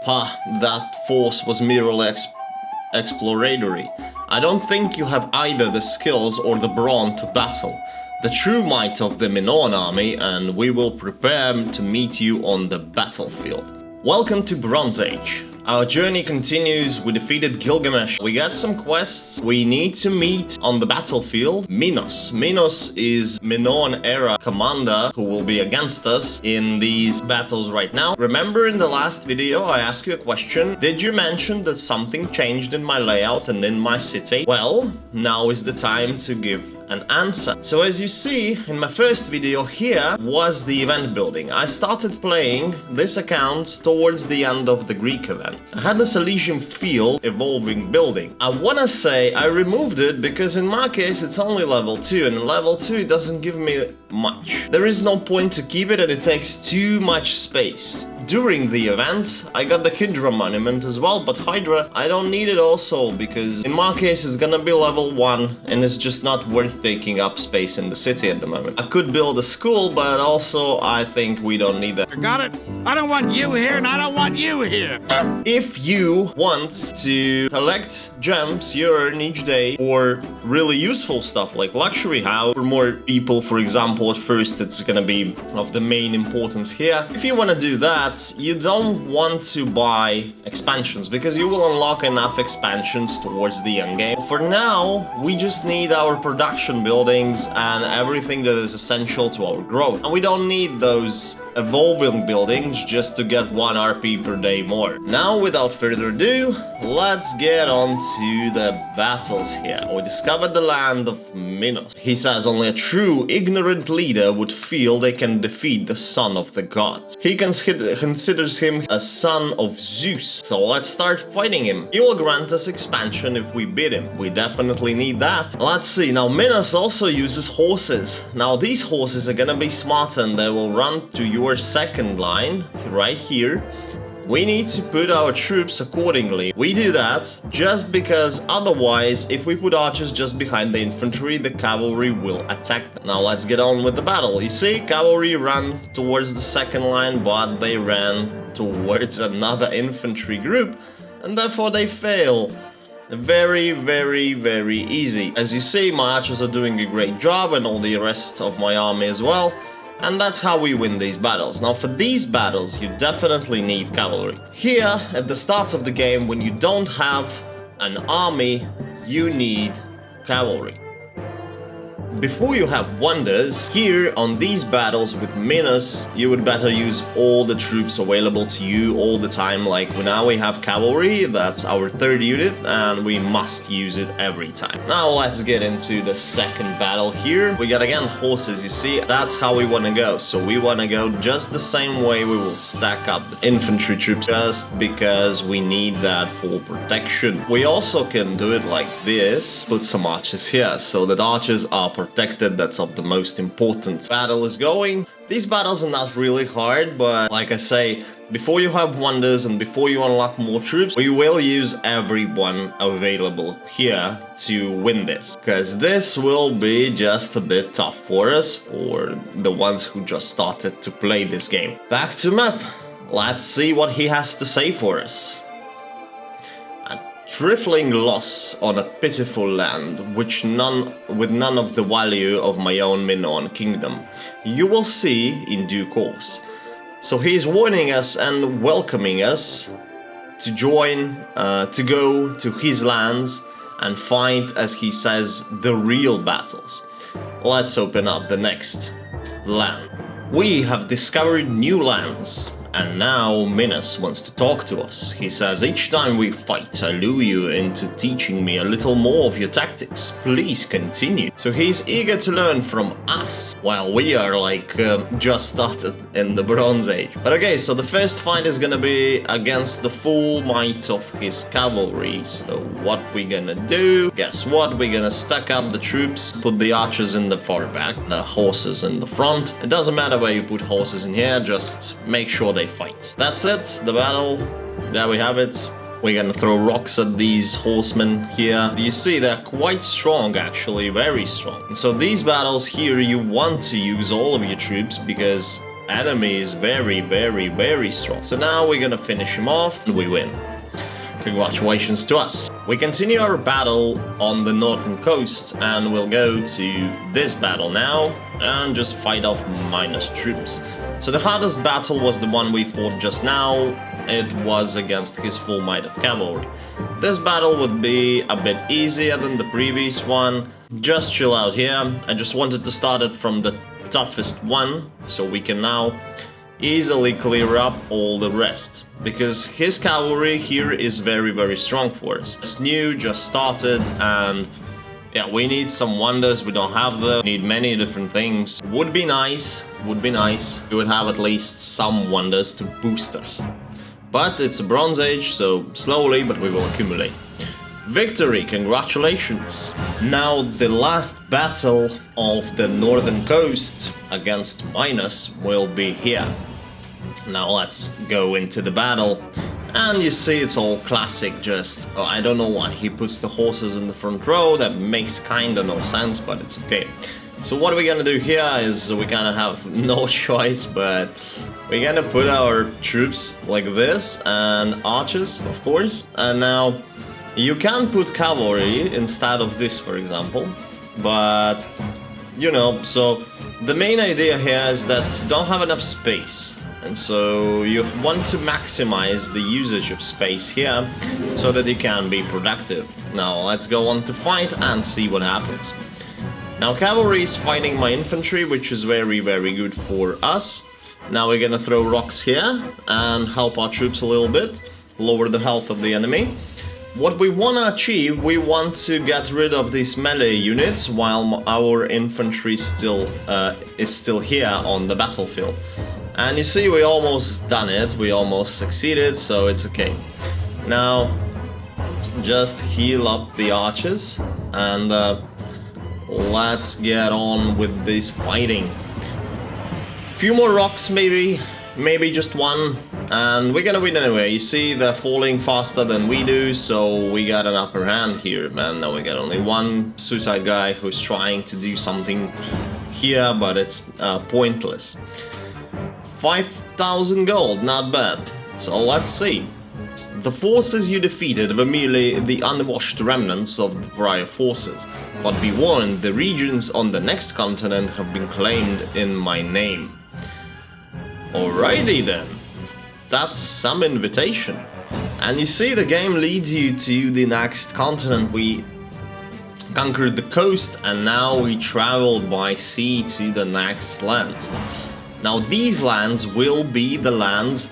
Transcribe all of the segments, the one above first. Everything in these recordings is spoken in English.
That force was merely exploratory. I don't think you have either the skills or the brawn to battle the true might of the Minoan army, and we will prepare to meet you on the battlefield. Welcome to Bronze Age. Our journey continues. We defeated Gilgamesh. We got some quests. We need to meet on the battlefield Minos. Minos is Minoan Era commander who will be against us in these battles right now. Remember in the last video I asked you a question. Did you mention that something changed in my layout and in my city? Well, now is the time to give an answer. So as you see, in my first video here was the event building. I started playing this account towards the end of the Greek event. I had this Elysium field evolving building. I wanna say I removed it because in my case it's only level 2, and level 2 it doesn't give me much. There is no point to keep it and it takes too much space. During the event, I got the Hydra monument as well, but Hydra, I don't need it also, because in my case it's gonna be level 1 and it's just not worth taking up space in the city at the moment. I could build a school, but also I think we don't need that. Got it? I don't want you here and I don't want you here! If you want to collect gems you earn each day for really useful stuff like luxury house, for more people, for example, at first it's gonna be of the main importance here. If you want to do that, you don't want to buy expansions because you will unlock enough expansions towards the end game. For now, we just need our production buildings and everything that is essential to our growth. And we don't need those evolving buildings just to get 1 RP per day more. Now, without further ado, let's get on to the battles here. We discovered the land of Minos. He says only a true ignorant leader would feel they can defeat the son of the gods. He considers him a son of Zeus. So let's start fighting him. He will grant us expansion if we beat him. We definitely need that. Let's see. Now Minos also uses horses. Now these horses are gonna be smart and they will run to your second line right here. We need to put our troops accordingly. We do that just because otherwise, if we put archers just behind the infantry, the cavalry will attack them. Now let's get on with the battle. You see, cavalry ran towards the second line, but they ran towards another infantry group, and therefore they fail. Very, very, very easy. As you see, my archers are doing a great job, and all the rest of my army as well. And that's how we win these battles. Now for these battles, you definitely need cavalry. Here, at the start of the game, when you don't have an army, you need cavalry. Before you have wonders, here on these battles with Minos, you would better use all the troops available to you all the time. Like now we have cavalry, that's our 3rd unit, and we must use it every time. Now let's get into the second battle here. We got again horses, you see, that's how we want to go. So we want to go just the same way. We will stack up the infantry troops just because we need that for protection. We also can do it like this, put some archers here so that archers are protected. That's of the most important. Battle is going. These battles are not really hard, but like I say, before you have wonders and before you unlock more troops, we will use everyone available here to win this, because this will be just a bit tough for us, for the ones who just started to play this game. Back to map. Let's see what he has to say for us. Trifling loss on a pitiful land, with none of the value of my own Minoan kingdom. You will see in due course. So he's warning us and welcoming us to join, to go to his lands and fight, as he says, the real battles. Let's open up the next land. We have discovered new lands. And now Minos wants to talk to us. He says, each time we fight, I lure you into teaching me a little more of your tactics. Please continue. So he's eager to learn from us, while we are like just started in the Bronze Age. But okay, so the first fight is gonna be against the full might of his cavalry. So what we gonna do? Guess what? We're gonna stack up the troops, put the archers in the far back, the horses in the front. It doesn't matter where you put horses in here, just make sure they fight. That's it, the battle. There we have it. We're gonna throw rocks at these horsemen here. You see, they're quite strong, actually, very strong. And so these battles here, you want to use all of your troops because enemy is very, very, very strong. So now we're gonna finish him off and we win. Congratulations to us. We continue our battle on the northern coast and we'll go to this battle now and just fight off minus troops. So the hardest battle was the one we fought just now. It was against his full might of cavalry. This battle would be a bit easier than the previous one. Just chill out here. I just wanted to start it from the toughest one, so we can now easily clear up all the rest. Because his cavalry here is very, very strong for us. It's new, just started, and yeah, we need some wonders, we don't have them. We need many different things. Would be nice. We would have at least some wonders to boost us. But it's a Bronze Age, so slowly, but we will accumulate. Victory, congratulations! Now the last battle of the northern coast against Minus will be here. Now let's go into the battle. And you see it's all classic, just, oh, I don't know why he puts the horses in the front row, that makes kinda no sense, but it's okay. So what we're gonna do here is we kinda have no choice, but we're gonna put our troops like this, and archers, of course. And now, you can put cavalry instead of this, for example, but, you know, so the main idea here is that you don't have enough space. And so you want to maximize the usage of space here so that you can be productive. Now let's go on to fight and see what happens. Now cavalry is fighting my infantry, which is very, very good for us. Now we're gonna throw rocks here and help our troops a little bit, lower the health of the enemy. What we want to achieve, we want to get rid of these melee units while our infantry is still here on the battlefield. And you see, we almost done it, we almost succeeded, so it's okay. Now, just heal up the archers, and let's get on with this fighting. Few more rocks, maybe just one, and we're gonna win anyway. You see, they're falling faster than we do, so we got an upper hand here, man. Now we got only one suicide guy who's trying to do something here, but it's pointless. 5,000 gold, not bad. So let's see. The forces you defeated were merely the unwashed remnants of the prior forces. But be warned, the regions on the next continent have been claimed in my name. Alrighty then. That's some invitation. And you see, the game leads you to the next continent. We conquered the coast and now we traveled by sea to the next land. Now these lands will be the lands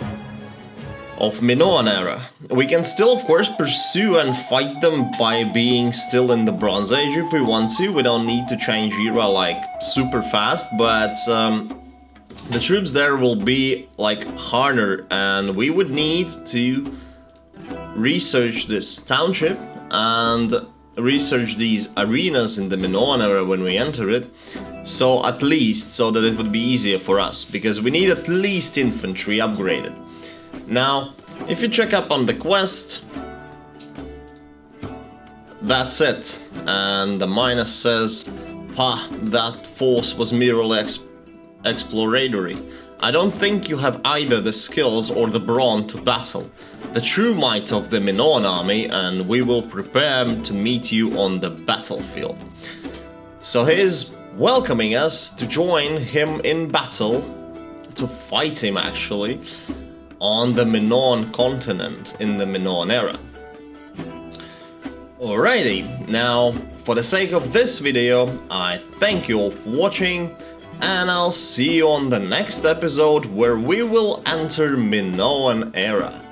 of Minoan Era. We can still, of course, pursue and fight them by being still in the Bronze Age if we want to. We don't need to change era like super fast, but the troops there will be like harder, and we would need to research this township and research these arenas in the Minoan Era when we enter it. So at least, so that it would be easier for us, because we need at least infantry upgraded. Now, if you check up on the quest, that's it. And the Minus says, that force was merely exploratory. I don't think you have either the skills or the brawn to battle. The true might of the Minoan army, and we will prepare to meet you on the battlefield. So he's welcoming us to join him in battle, to fight him actually, on the Minoan continent in the Minoan Era. Alrighty, now for the sake of this video, I thank you all for watching, and I'll see you on the next episode where we will enter Minoan Era.